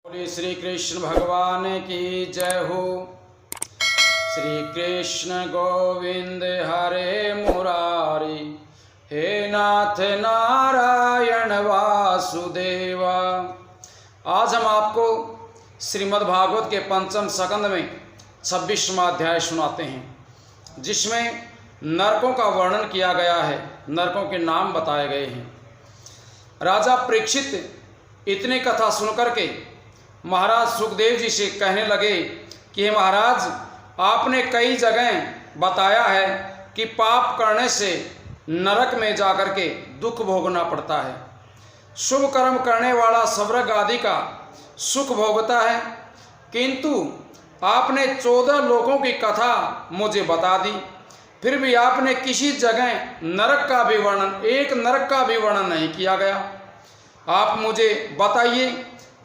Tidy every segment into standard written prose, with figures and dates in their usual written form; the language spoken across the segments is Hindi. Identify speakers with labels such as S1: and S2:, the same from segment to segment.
S1: बोलिए श्री कृष्ण भगवान की जय हो। श्री कृष्ण गोविंद हरे मुरारी, हे नाथ नारायण वासुदेवा। आज हम आपको श्रीमद् भागवत के पंचम स्कंद में 26वां अध्याय सुनाते हैं, जिसमें नरकों का वर्णन किया गया है, नरकों के नाम बताए गए हैं। राजा परीक्षित इतनी कथा सुनकर के महाराज सुखदेव जी से कहने लगे कि हे महाराज, आपने कई जगह बताया है कि पाप करने से नरक में जाकर के दुख भोगना पड़ता है। शुभ कर्म करने वाला स्वर्ग आदि का सुख भोगता है, किंतु आपने 14 लोकों की कथा मुझे बता दी, फिर भी आपने किसी जगह नरक का भी वर्णन, एक नरक का भी वर्णन नहीं किया गया। आप मुझे बताइए,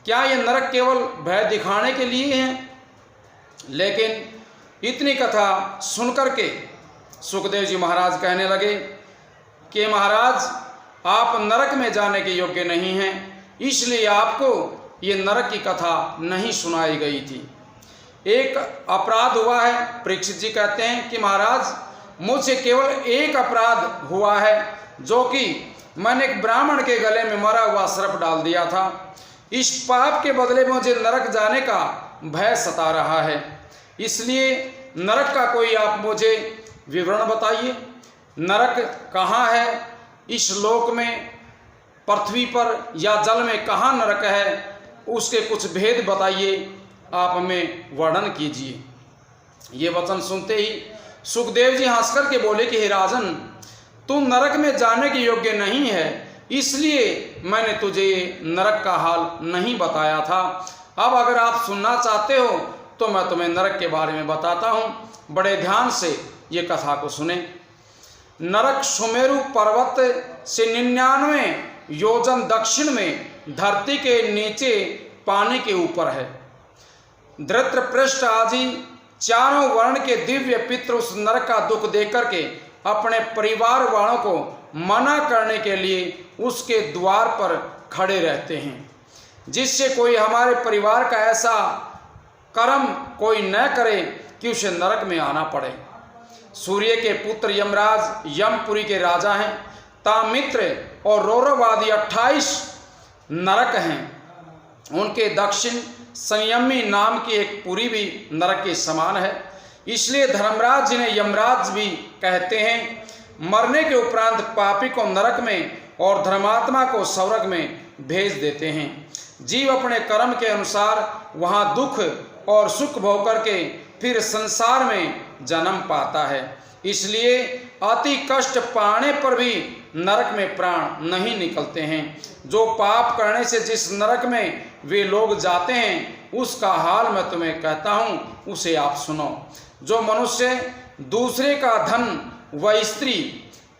S1: क्या ये नरक केवल भय दिखाने के लिए हैं? लेकिन इतनी कथा सुनकर के सुखदेव जी महाराज कहने लगे कि महाराज, आप नरक में जाने के योग्य नहीं हैं, इसलिए आपको ये नरक की कथा नहीं सुनाई गई थी। एक अपराध हुआ है। परीक्षित जी कहते हैं कि महाराज, मुझसे केवल एक अपराध हुआ है, जो कि मैंने एक ब्राह्मण के गले में मरा हुआ सर्प डाल दिया था। इस पाप के बदले मुझे नरक जाने का भय सता रहा है, इसलिए नरक का कोई आप मुझे विवरण बताइए। नरक कहाँ है इस लोक में, पृथ्वी पर या जल में कहाँ नरक है, उसके कुछ भेद बताइए, आप हमें वर्णन कीजिए। ये वचन सुनते ही सुखदेव जी हंस कर के बोले कि हे राजन, तू नरक में जाने के योग्य नहीं है, इसलिए मैंने तुझे नरक का हाल नहीं बताया था। अब अगर आप सुनना चाहते हो तो मैं तुम्हें नरक के बारे में बताता हूँ, बड़े ध्यान से ये कथा को सुने। नरक सुमेरु पर्वत से 99 योजन दक्षिण में धरती के नीचे पानी के ऊपर है। धृतराष्ट्र आदि चारों वर्ण के दिव्य पितृ उस नरक का दुख देख करके अपने परिवार वालों को मना करने के लिए उसके द्वार पर खड़े रहते हैं, जिससे कोई हमारे परिवार का ऐसा कर्म कोई न करे कि उसे नरक में आना पड़े। सूर्य के पुत्र यमराज यमपुरी के राजा हैं। तामित्र और रौरव आदि 28 नरक हैं। उनके दक्षिण संयमी नाम की एक पुरी भी नरक के समान है, इसलिए धर्मराज जिन्हें यमराज भी कहते हैं। मरने के उपरांत पापी को नरक में और धर्मात्मा को स्वर्ग में भेज देते हैं। जीव अपने कर्म के अनुसार वहाँ दुख और सुख भोग करके फिर संसार में जन्म पाता है, इसलिए अति कष्ट पाने पर भी नरक में प्राण नहीं निकलते हैं। जो पाप करने से जिस नरक में वे लोग जाते हैं, उसका हाल मैं तुम्हें कहता हूँ, उसे आप सुनो। जो मनुष्य दूसरे का धन व स्त्री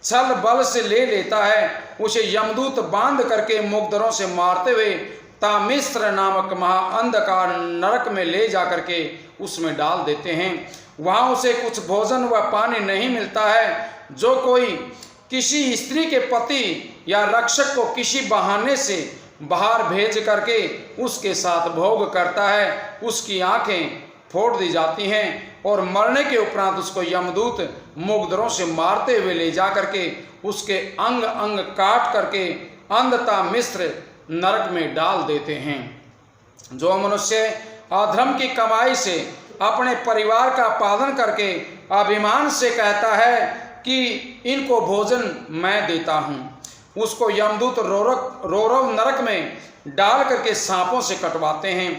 S1: छल बल से ले लेता है, उसे यमदूत बांध करके मुग्धरों से मारते हुए तामिश्र नामक महाअंधकार नरक में ले जा करके उसमें डाल देते हैं। वहाँ उसे कुछ भोजन व पानी नहीं मिलता है। जो कोई किसी स्त्री के पति या रक्षक को किसी बहाने से बाहर भेज करके उसके साथ भोग करता है, उसकी आंखें फोड़ दी जाती हैं और मरने के उपरांत उसको यमदूत मुग्धरों से मारते हुए ले जा करके उसके अंग अंग काट करके अंधता मिश्र नरक में डाल देते हैं। जो मनुष्य अधर्म की कमाई से अपने परिवार का पालन करके अभिमान से कहता है कि इनको भोजन मैं देता हूँ, उसको यमदूत रौरव नरक में डाल करके सांपों से कटवाते हैं।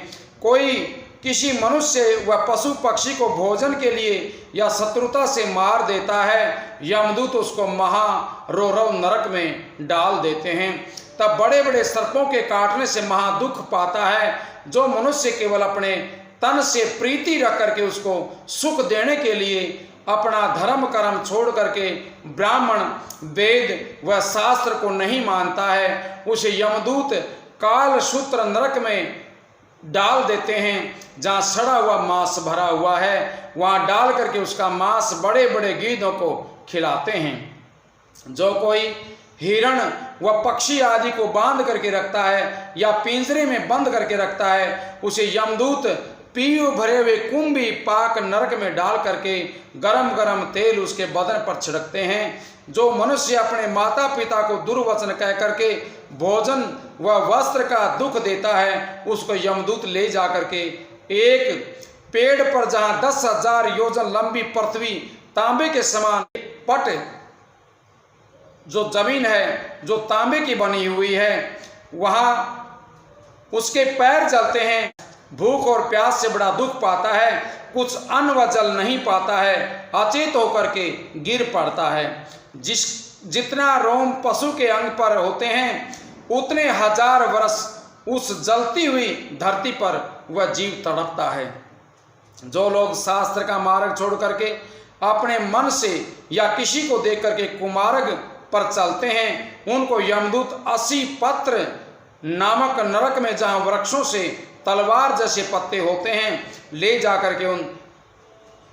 S1: कोई किसी मनुष्य व पशु पक्षी को भोजन के लिए या शत्रुता से मार देता है, यमदूत उसको महारौरव नरक में डाल देते हैं। तब बड़े बड़े सर्पों के काटने से महादुख पाता है। जो मनुष्य केवल अपने तन से प्रीति रख करके उसको सुख देने के लिए अपना धर्म कर्म छोड़ करके ब्राह्मण वेद व शास्त्र को नहीं मानता है, उसे यमदूत काल सूत्र नरक में डाल देते हैं, जहाँ सड़ा हुआ मांस भरा हुआ है, वहाँ डाल करके उसका मांस बड़े बड़े गीदों को खिलाते हैं। जो कोई हिरण वह पक्षी आदि को बांध करके रखता है या पिंजरे में बंद करके रखता है, उसे यमदूत पीयू भरे हुए कुंभी पाक नरक में डाल करके गरम गरम तेल उसके बदन पर छिड़कते हैं। जो मनुष्य अपने माता पिता को दुर्वचन कह करके भोजन व वस्त्र का दुख देता है, उसको यमदूत ले जा करके एक पेड़ पर, जहां 10,000 योजन लंबी पृथ्वी तांबे के समान पट जो जमीन है जो तांबे की बनी हुई है, वहां उसके पैर जलते हैं। भूख और प्यास से बड़ा दुख पाता है, कुछ अन्न व जल नहीं पाता है, अचेत होकर के गिर पड़ता है। जितना रोम पशु के अंग पर होते हैं, उतने 1000 वर्ष उस जलती हुई धरती पर वह जीव तड़पता है। जो लोग शास्त्र का मार्ग छोड़ करके अपने मन से या किसी को देख करके कुमार्ग पर चलते हैं, उनको यमदूत 80 पत्र नामक नरक में, जहां वृक्षों से तलवार जैसे पत्ते होते हैं, ले जा करके उन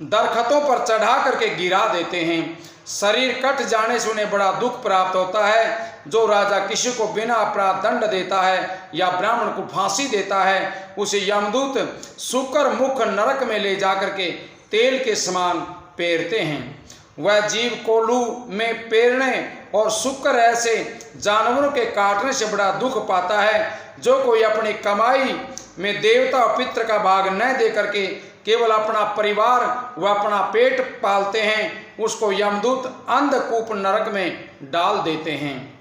S1: दरख्तों पर चढ़ा करके गिरा देते हैं। शरीर कट जाने से उन्हें बड़ा दुख प्राप्त होता है। जो राजा किसी को बिना अपराध दंड देता है या ब्राह्मण को फांसी देता है, उसे यमदूत शुक्र मुख नरक में ले जा करके तेल के समान पेरते हैं। वह जीव कोल्हू में पेरने और शुक्र ऐसे जानवरों के काटने से बड़ा दुख पाता है। जो कोई अपनी कमाई में देवता और पितृ का भाग न दे करके केवल अपना परिवार व अपना पेट पालते हैं, उसको यमदूत अंधकूप नरक में डाल देते हैं।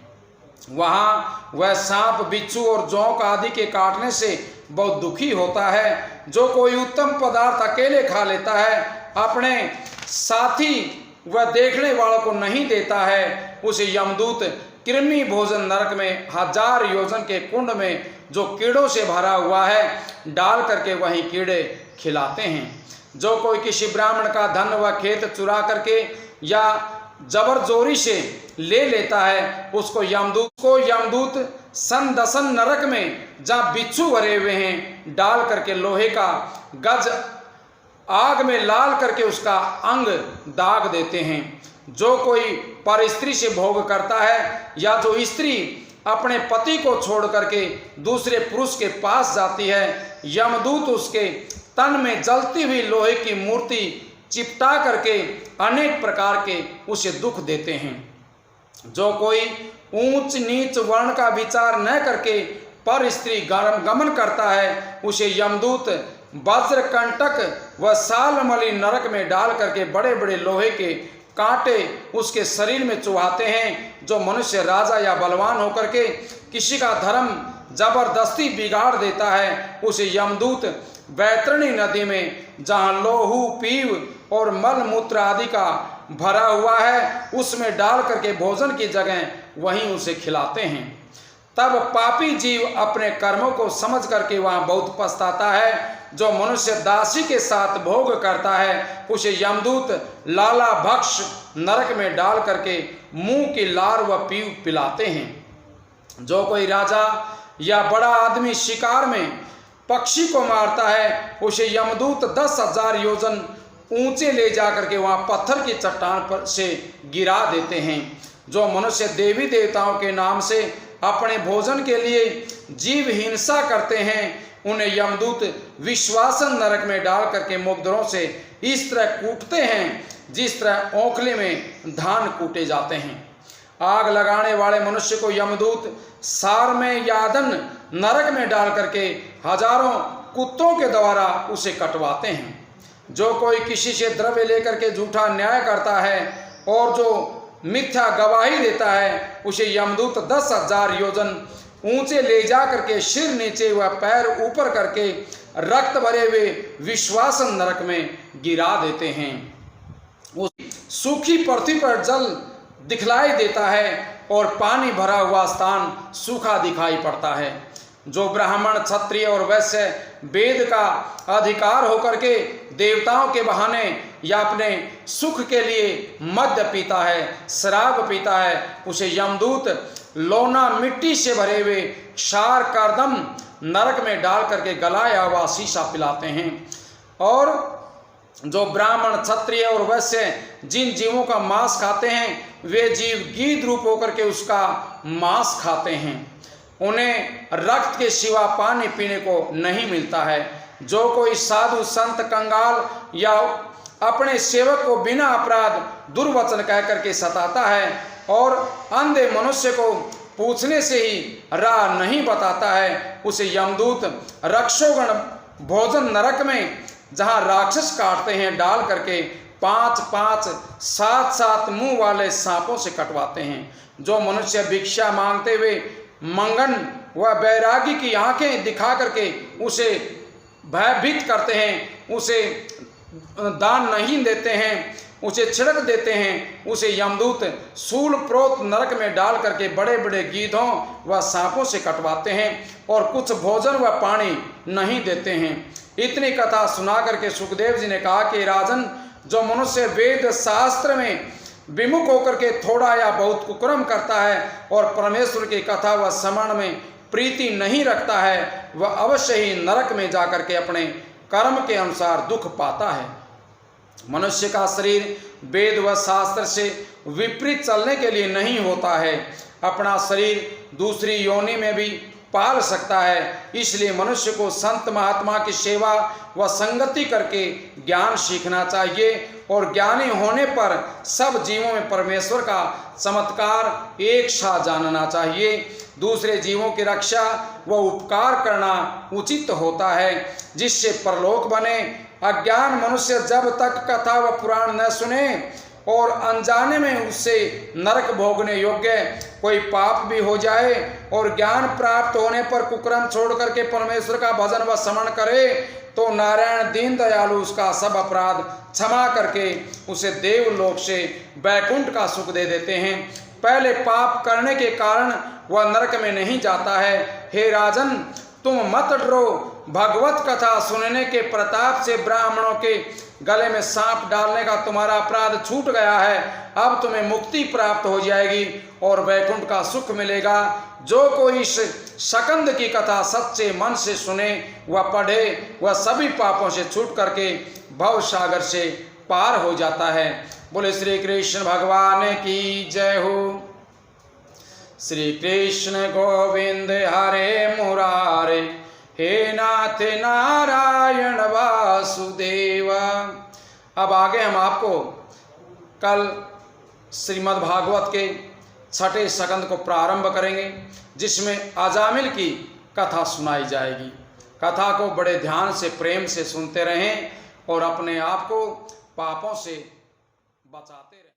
S1: वहाँ वह सांप, बिच्छू और जोंक आदि के काटने से बहुत दुखी होता है। जो कोई उत्तम पदार्थ अकेले खा लेता है, अपने साथी व देखने वालों को नहीं देता है, उसे यमदूत कृमि भोजन नरक में 1000 योजन के कुंड में जो कीड़ों से भरा हुआ है डाल करके वहीं कीड़े खिलाते हैं। जो कोई किसी ब्राह्मण का धन व खेत चुरा करके या जबरजोरी से ले लेता है, उसको यमदूत संदसन नरक में, जहाँ बिच्छू भरे हुए हैं, डाल करके लोहे का गज आग में लाल करके उसका अंग दाग देते हैं। जो कोई पर स्त्री से भोग करता है या जो स्त्री अपने पति को छोड़ करके दूसरे पुरुष के पास जाती है, यमदूत उसके तन में जलती हुई लोहे की मूर्ति चिपटा करके अनेक प्रकार के उसे दुख देते हैं। जो कोई ऊंच नीच वर्ण का विचार न करके पर स्त्री गमन करता है, उसे यमदूत वज्र कंटक व सालमली नरक में डाल करके बड़े बड़े लोहे के कांटे उसके शरीर में चुभाते हैं। जो मनुष्य राजा या बलवान होकर के किसी का धर्म जबरदस्ती बिगाड़ देता है, उसे यमदूत वैतरणी नदी में, जहाँ लोहू, पीव और मल मूत्र आदि का भरा हुआ है, उसमें डाल करके भोजन की जगह वहीं उसे खिलाते हैं। तब पापी जीव अपने कर्मों को समझ करके वहाँ बहुत पछताता है। जो मनुष्य दासी के साथ भोग करता है, उसे यमदूत लाला भक्ष नरक में डाल करके मुंह की लार व पीव पिलाते हैं। जो कोई राजा या बड़ा आदमी शिकार में पक्षी को मारता है, उसे यमदूत 10,000 योजन ऊंचे ले जा करके वहाँ पत्थर की चट्टान पर से गिरा देते हैं। जो मनुष्य देवी देवताओं के नाम से अपने भोजन के लिए जीव हिंसा करते हैं, उन्हें यमदूत विश्वासन नरक में डाल करके मुग्धरों से इस तरह कूटते हैं जिस तरह ओखले में धान कूटे जाते हैं। आग लगाने वाले मनुष्य को यमदूत सार में यादन नरक में डाल करके हजारों कुत्तों के द्वारा उसे कटवाते हैं। जो कोई किसी से द्रव्य लेकर के झूठा न्याय करता है और जो मिथ्या गवाही देता है, उसे यमदूत 10,000 योजन ऊंचे ले जा करके सिर नीचे व पैर ऊपर करके रक्त भरे हुए विश्वासन नरक में गिरा देते हैं। उस सूखी पृथ्वी पर जल दिखलाई देता है और पानी भरा हुआ स्थान सूखा दिखाई पड़ता है। जो ब्राह्मण, क्षत्रिय और वैश्य वेद का अधिकार होकर के देवताओं के बहाने या अपने सुख के लिए मद्य पीता है, शराब पीता है, उसे यमदूत लोना मिट्टी से भरे हुए क्षार कर्दम नरक में डाल करके गलाया हुआ शीशा पिलाते हैं। और जो ब्राह्मण, क्षत्रिय और वैश्य जिन जीवों का मांस खाते हैं वे जीव गीध रूप होकर के उसका मांस खाते हैं। उन्हें रक्त के सिवा पानी पीने को नहीं मिलता है। जो कोई साधु, संत, कंगाल या अपने सेवक को बिना अपराध दुर्वचन कह करके सताता है और अंधे मनुष्य को पूछने से ही राह नहीं बताता है, उसे यमदूत रक्षोगण भोजन नरक में, जहां राक्षस काटते हैं, डाल करके 5-5, 7-7 मुंह वाले सांपों से कटवाते हैं। जो मनुष्य भिक्षा मांगते हुए मंगन व बैरागी की आंखें दिखा करके उसे भयभीत करते हैं, उसे दान नहीं देते हैं, उसे छिड़क देते हैं, उसे यमदूत सूल प्रोत नरक में डाल करके बड़े बड़े गीधों व सांपों से कटवाते हैं और कुछ भोजन व पानी नहीं देते हैं। इतनी कथा सुना करके सुखदेव जी ने कहा कि राजन, जो मनुष्य वेद शास्त्र में विमुख होकर के थोड़ा या बहुत कुकर्म करता है और परमेश्वर की कथा व स्मरण में प्रीति नहीं रखता है, वह अवश्य ही नरक में जाकर के अपने कर्म के अनुसार दुख पाता है। मनुष्य का शरीर वेद व शास्त्र से विपरीत चलने के लिए नहीं होता है। अपना शरीर दूसरी योनि में भी पाल सकता है। इसलिए मनुष्य को संत महात्मा की सेवा व संगति करके ज्ञान सीखना चाहिए और ज्ञानी होने पर सब जीवों में परमेश्वर का चमत्कार एक साथ जानना चाहिए। दूसरे जीवों की रक्षा व उपकार करना उचित होता है, जिससे परलोक बने। अज्ञान मनुष्य जब तक कथा व पुराण न सुने और अनजाने में उससे नरक भोगने योग्य कोई पाप भी हो जाए और ज्ञान प्राप्त होने पर कुकर्म छोड़ करके परमेश्वर का भजन व स्मरण करे, तो नारायण दीन दयालु उसका सब अपराध क्षमा करके उसे देवलोक से बैकुंठ का सुख दे देते हैं। पहले पाप करने के कारण वह नरक में नहीं जाता है। हे राजन, तुम मत डरो, भगवत कथा सुनने के प्रताप से ब्राह्मणों के गले में सांप डालने का तुम्हारा अपराध छूट गया है। अब तुम्हें मुक्ति प्राप्त हो जाएगी और वैकुंठ का सुख मिलेगा। जो कोई इस सकंद की कथा सच्चे मन से सुने व पढ़े, वह सभी पापों से छूट करके भव सागर से पार हो जाता है। बोले श्री कृष्ण भगवान की जय हो। श्री कृष्ण गोविंद हरे मुरारे, हे नाथ नारायण वासुदेव। अब आगे हम आपको कल श्रीमद् भागवत के 6ठे सकंद को प्रारंभ करेंगे, जिसमें अजामिल की कथा सुनाई जाएगी। कथा को बड़े ध्यान से, प्रेम से सुनते रहें और अपने आप को पापों से बचाते रहें।